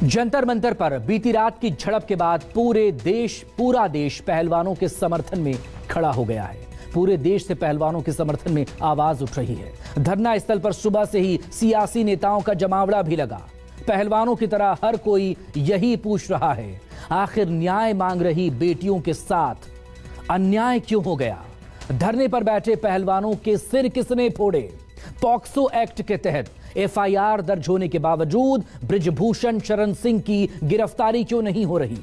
जंतर मंतर पर बीती रात की झड़प के बाद पूरा देश पहलवानों के समर्थन में खड़ा हो गया है। पूरे देश से पहलवानों के समर्थन में आवाज उठ रही है। धरना स्थल पर सुबह से ही सियासी नेताओं का जमावड़ा भी लगा। पहलवानों की तरह हर कोई यही पूछ रहा है, आखिर न्याय मांग रही बेटियों के साथ अन्याय क्यों हो गया? धरने पर बैठे पहलवानों के सिर किसने फोड़े? पॉक्सो एक्ट के तहत एफआईआर दर्ज होने के बावजूद बृजभूषण शरण सिंह की गिरफ्तारी क्यों नहीं हो रही?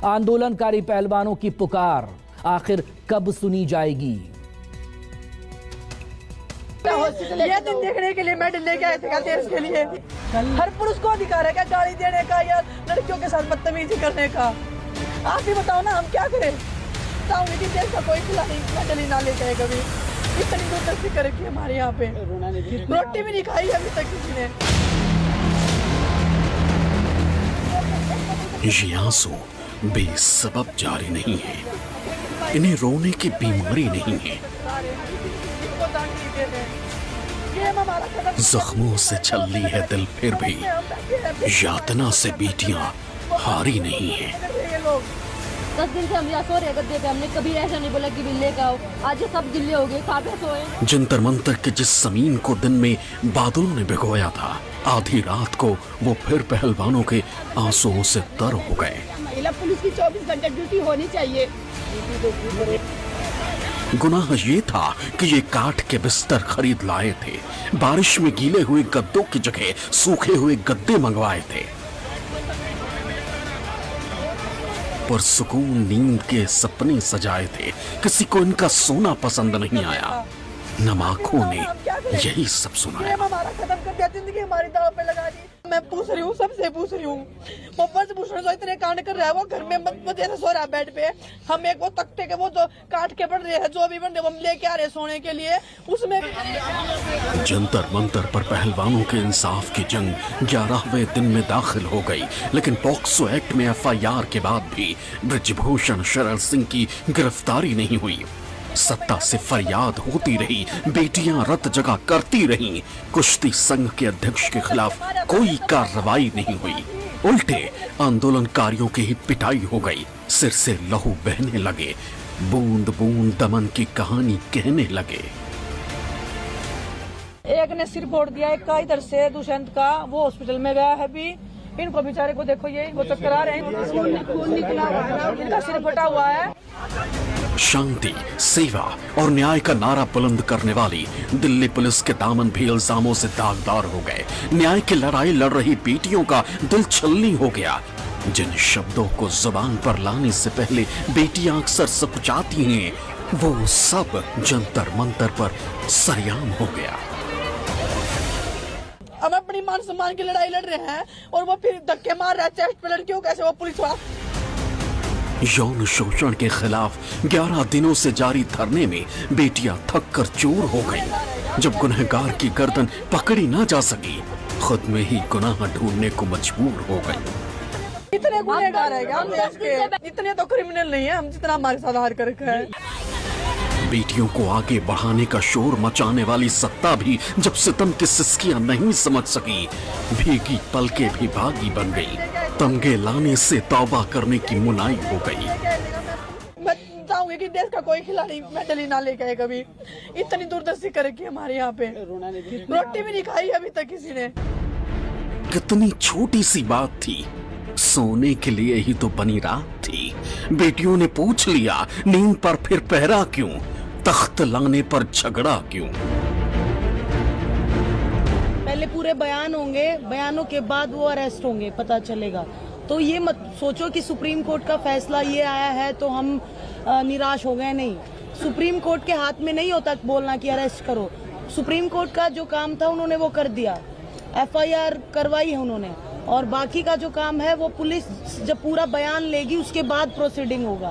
आंदोलनकारी पहलवानों की पुकार आखिर कब सुनी जाएगी? ये दिन देखने के लिए मेडल लेके आए थे देश के लिए। हर पुरुष को अधिकार है क्या गाली देने का या लड़कियों के साथ बदतमीजी करने का? आप ही बताओ ना, हम क्या करें? कि देश का कोई खिलाड़ी मेडल ही ना लेके आए कभी। इतनी दूरदर्शी कर रखी है हमारे यहाँ पे, रोटी भी नहीं खाई अभी तक किसी ने। ये आंसू बेसबब जारी नहीं है, इन्हें रोने की बीमारी नहीं है। जख्मों से छल्ली है दिल फिर भी, यातना से बेटियां हारी नहीं है। 10 दिन से हम यहाँ सो रहे गद्दे पे, हमने कभी ऐसा नहीं बोला कि बिल्ले का हो। आज सब गिल्ले हो गए, कहाँ पे सोए? जंतर मंतर के जिस जमीन को दिन में बादलों ने भिगोया था, आधी रात को वो फिर पहलवानों के आंसुओं से तर हो गए। महिला पुलिस की 24 घंटे ड्यूटी होनी चाहिए। गुनाह ये था कि ये काठ के बिस्तर खरीद लाए थे, बारिश में गीले हुए गद्दों की जगह सूखे हुए गद्दे मंगवाए थे। पर सुकून नींद के सपने सजाए थे, किसी को इनका सोना पसंद नहीं आया। नम आंखों ने यही सब सुनाया। हमारा खत्म कर दिया, जिंदगी हमारी दांव पे लगा दी। मैं पूछ रही हूँ, सबसे पूछ रही हूँ, वो बृजभूषण जो इतने कांड कर रहा है, वो घर में मजे से सो रहा है बेड पे। हम एक वो तख्ते के वो जो काट के बन रहे हैं, जो भी बन रहे, हम लेके आ रहे सोने के लिए, उसमें जंतर मंतर पर पहलवानों के इंसाफ की जंग 11वें दिन में दाखिल हो गई, लेकिन पॉक्सो एक्ट में एफआईआर के बाद भी बृजभूषण शरण सिंह की गिरफ्तारी नहीं हुई। सत्ता से फरियाद होती रही, बेटियां रत जगह करती रहीं, कुश्ती संघ के अध्यक्ष के खिलाफ कोई कार्रवाई नहीं हुई। उल्टे आंदोलनकारियों की ही पिटाई हो गई, सिर से लहू बहने लगे, बूंद बूंद दमन की कहानी कहने लगे। एक ने सिर फोड़ दिया, एक का इधर से दुष्यंत का, वो हॉस्पिटल में गया है अभी। इनको बेचारे को देखो, ये वो चक्कर आ रहे हैं, खून निकला हुआ है, इनका सिर फटा हुआ है। शांति, सेवा और न्याय का नारा बुलंद करने वाली दिल्ली पुलिस के दामन भी इल्जामों से दागदार हो गए। न्याय की लड़ाई लड़ रही बेटियों का दिल छलनी हो गया। जिन शब्दों को जुबान पर लाने से पहले बेटियां अक्सर सकुचाती हैं, वो सब जंतर मंतर पर सरेआम हो गया। हम अपनी मान सम्मान की लड़ाई लड़ रहे हैं और वो फिर धक्के मार रहा है चेस्ट पे लड़कियों, कैसे वो पुलिस वाला। यौन शोषण के खिलाफ 11 दिनों से जारी धरने में बेटियां थक कर चूर हो गईं। जब गुनहगार की गर्दन पकड़ी ना जा सकी, खुद में ही गुनाह ढूंढने को मजबूर हो गई। इतने गुनहगार है क्या हम देश के? इतने तो क्रिमिनल नहीं है हम जितना हमारे साथ हार कर रखा है। बेटियों को आगे बढ़ाने का शोर मचाने वाली सत्ता भी जब सितम की सिसकियां नहीं समझ सकी, भीगी पलके भी भागी बन गई। तमगे लाने से तौबा करने की मुनाई हो गई। मैं चाहूंगी कि देश का कोई खिलाड़ी मेडल ही ना लेके आए कभी। इतनी दूरदर्शी कर रखी है हमारे यहाँ पे, रोटी भी नहीं खाई अभी तक किसी ने। कितनी छोटी सी बात थी, सोने के लिए ही तो बनी रात थी। बेटियों ने पूछ लिया, नींद पर फिर पहरा क्यों? तख्त लाने पर झगड़ा क्यों? पहले पूरे बयान होंगे, बयानों के बाद वो अरेस्ट होंगे, पता चलेगा। तो ये मत सोचो कि सुप्रीम कोर्ट का फैसला ये आया है तो हम निराश हो गए। नहीं, सुप्रीम कोर्ट के हाथ में नहीं होता बोलना कि अरेस्ट करो। सुप्रीम कोर्ट का जो काम था उन्होंने वो कर दिया, एफआईआर करवाई है उन्होंने, और बाकी का जो काम है वो पुलिस जब पूरा बयान लेगी उसके बाद प्रोसीडिंग होगा।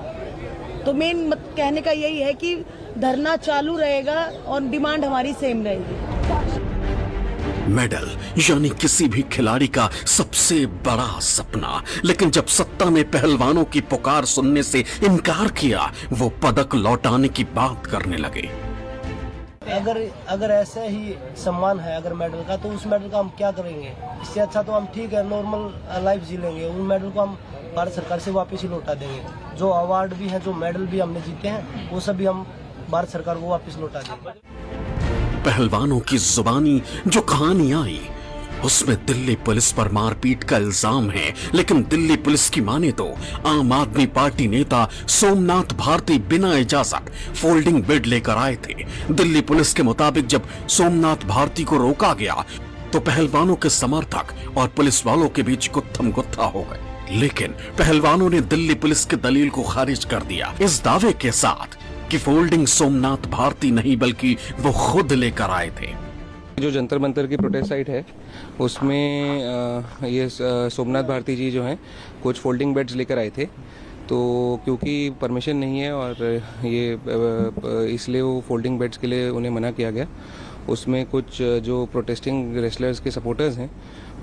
तो मेन कहने का यही है कि धरना चालू रहेगा और डिमांड हमारी सेम रहेगी। मेडल यानी किसी भी खिलाड़ी का सबसे बड़ा सपना, लेकिन जब सत्ता ने पहलवानों की पुकार सुनने से इनकार किया, वो पदक लौटाने की बात करने लगे। पे है। अगर ऐसे ही सम्मान है अगर मेडल का, तो उस मेडल का हम क्या करेंगे? इससे अच्छा तो हम ठीक है नॉर्मल लाइफ जी लेंगे। उन मेडल को हम भारत सरकार से वापस ही लौटा देंगे। जो अवार्ड भी हैं, जो मेडल भी हमने जीते हैं, वो सभी हम भारत सरकार को वापस लौटा देंगे। पहलवानों की जुबानी जो कहानी आई उसमें दिल्ली पुलिस पर मारपीट का इल्जाम है, लेकिन दिल्ली पुलिस की माने तो आम आदमी पार्टी नेता सोमनाथ भारती बिना इजाजत फोल्डिंग बेड लेकर आए थे। दिल्ली पुलिस के मुताबिक जब सोमनाथ भारती को रोका गया तो पहलवानों के समर्थक और पुलिस वालों के बीच गुत्थम गुत्था हो गए, लेकिन पहलवानों ने दिल्ली पुलिस की दलील को खारिज कर दिया इस दावे के साथ कि फोल्डिंग सोमनाथ भारती नहीं बल्कि वो खुद लेकर आए थे। जो जंतर मंतर की प्रोटेस्ट साइट है उसमें ये सोमनाथ भारती जी जो हैं कुछ फोल्डिंग बेड्स लेकर आए थे, तो क्योंकि परमिशन नहीं है और ये इसलिए वो फोल्डिंग बेड्स के लिए उन्हें मना किया गया। उसमें कुछ जो प्रोटेस्टिंग रेसलर्स के सपोर्टर्स हैं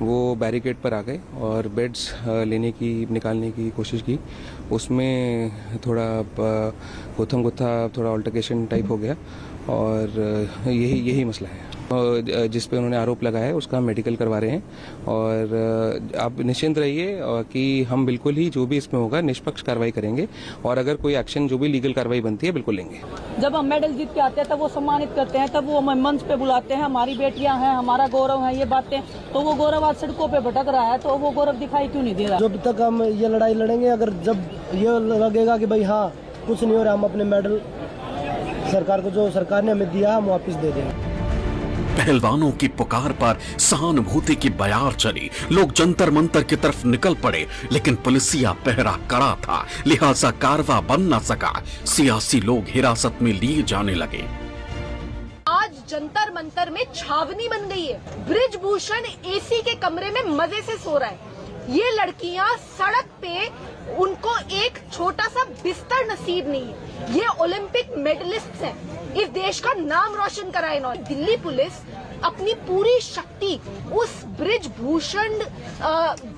वो बैरिकेड पर आ गए और बेड्स निकालने की कोशिश की। उसमें थोड़ा गुत्थम गुत्था थोड़ा अल्टरकेशन टाइप हो गया और यही मसला है जिस पे उन्होंने आरोप लगाया है। उसका हम मेडिकल करवा रहे हैं और आप निश्चिंत रहिए कि हम बिल्कुल ही जो भी इसमें होगा निष्पक्ष कार्रवाई करेंगे और अगर कोई एक्शन जो भी लीगल कार्रवाई बनती है बिल्कुल लेंगे। जब हम मेडल जीत के आते हैं तब वो सम्मानित करते हैं, तब वो हमें मंच पे बुलाते हैं, हमारी बेटियां हैं, हमारा गौरव है, ये बातें। तो वो गौरव आज सड़कों पे भटक रहा है, तो वो गौरव दिखाई क्यों नहीं दे रहा? जब तक हम ये लड़ाई लड़ेंगे, अगर जब ये लगेगा कि भाई हाँ कुछ नहीं हो रहा, हम अपने मेडल सरकार को जो सरकार ने हमें दिया हम वापस दे देंगे। पहलवानों की पुकार पर सहानुभूति की बयार चली, लोग जंतर मंतर की तरफ निकल पड़े, लेकिन पुलिसिया पहरा कड़ा था, लिहाजा कारवा बन न सका। सियासी लोग हिरासत में लिए जाने लगे। आज जंतर मंतर में छावनी बन गई है। ब्रिजभूषण एसी के कमरे में मजे से सो रहा है। ये लड़कियां सड़क पे, उनको एक छोटा सा बिस्तर नसीब नहीं है। ये ओलंपिक मेडलिस्ट हैं, इस देश का नाम रोशन करा इन्होंने। दिल्ली पुलिस अपनी पूरी शक्ति उस ब्रिजभूषण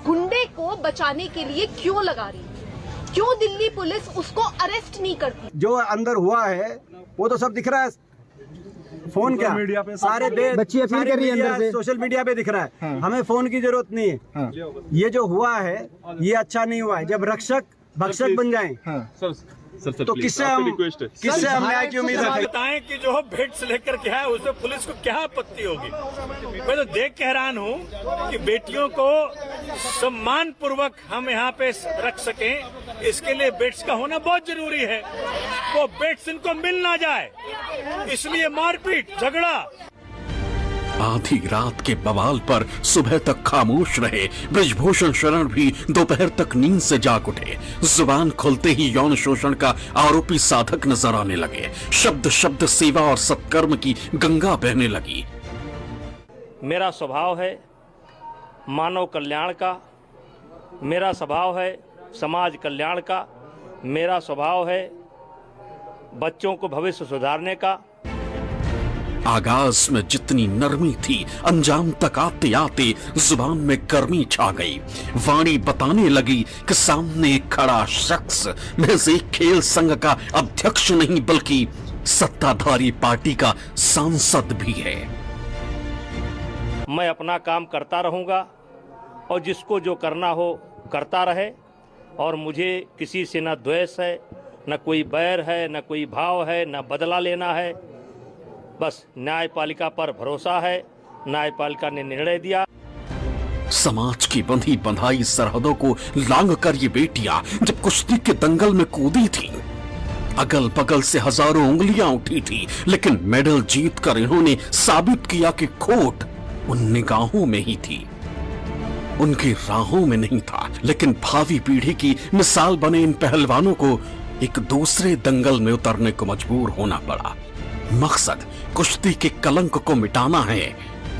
गुंडे को बचाने के लिए क्यों लगा रही है? क्यों दिल्ली पुलिस उसको अरेस्ट नहीं करती? जो अंदर हुआ है वो तो सब दिख रहा है, फोन क्या मीडिया पे सारे बच्ची अपील कर रही है, अंदर से सोशल मीडिया पे दिख रहा है। हाँ। हमें फोन की जरूरत नहीं है। हाँ। ये जो हुआ है ये अच्छा नहीं हुआ है। जब रक्षक भक्षक बन जाएं, हाँ। तो किससे हम न्याय की उम्मीद रखें? बताएं कि जो भेंट से लेकर के है उसमें पुलिस को क्या आपत्ति होगी? मैं तो देख के हैरान हूँ कि बेटियों को सम्मान पूर्वक हम यहाँ पे रख सकें, इसके लिए बेट्स का होना बहुत जरूरी है। वो बेट्स इनको मिल ना जाए, इसलिए मारपीट झगड़ा। आधी रात के बवाल पर सुबह तक खामोश रहे ब्रिजभूषण शरण भी दोपहर तक नींद से जाग उठे। जुबान खुलते ही यौन शोषण का आरोपी साधक नजर आने लगे। शब्द शब्द सेवा और सत्कर्म की गंगा बहने लगी। मेरा स्वभाव है मानव कल्याण का, मेरा स्वभाव है समाज कल्याण का, मेरा स्वभाव है बच्चों को भविष्य सुधारने का। आगाज में जितनी नरमी थी, अंजाम तक आते आते जुबान में गर्मी छा गई। वाणी बताने लगी कि सामने खड़ा शख्स महज एक खेल संघ का अध्यक्ष नहीं बल्कि सत्ताधारी पार्टी का सांसद भी है। मैं अपना काम करता रहूंगा और जिसको जो करना हो करता रहे, और मुझे किसी से न द्वेष है, न कोई बैर है, न कोई भाव है, न बदला लेना है। बस न्यायपालिका पर भरोसा है। न्यायपालिका ने निर्णय दिया। समाज की बंधी बंधाई सरहदों को लांघ कर ये बेटियां जब कुश्ती के दंगल में कूदी थी, अगल बगल से हजारों उंगलियां उठी थी, लेकिन मेडल जीत कर इन्होंने साबित किया कि खोट उन निगाहों में ही थी, उनकी राहों में नहीं था। लेकिन भावी पीढ़ी की मिसाल बने इन पहलवानों को एक दूसरे दंगल में उतरने को मजबूर होना पड़ा। मकसद कुश्ती के कलंक को मिटाना है,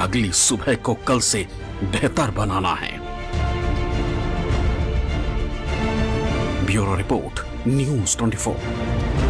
अगली सुबह को कल से बेहतर बनाना है। Bureau report, news 24।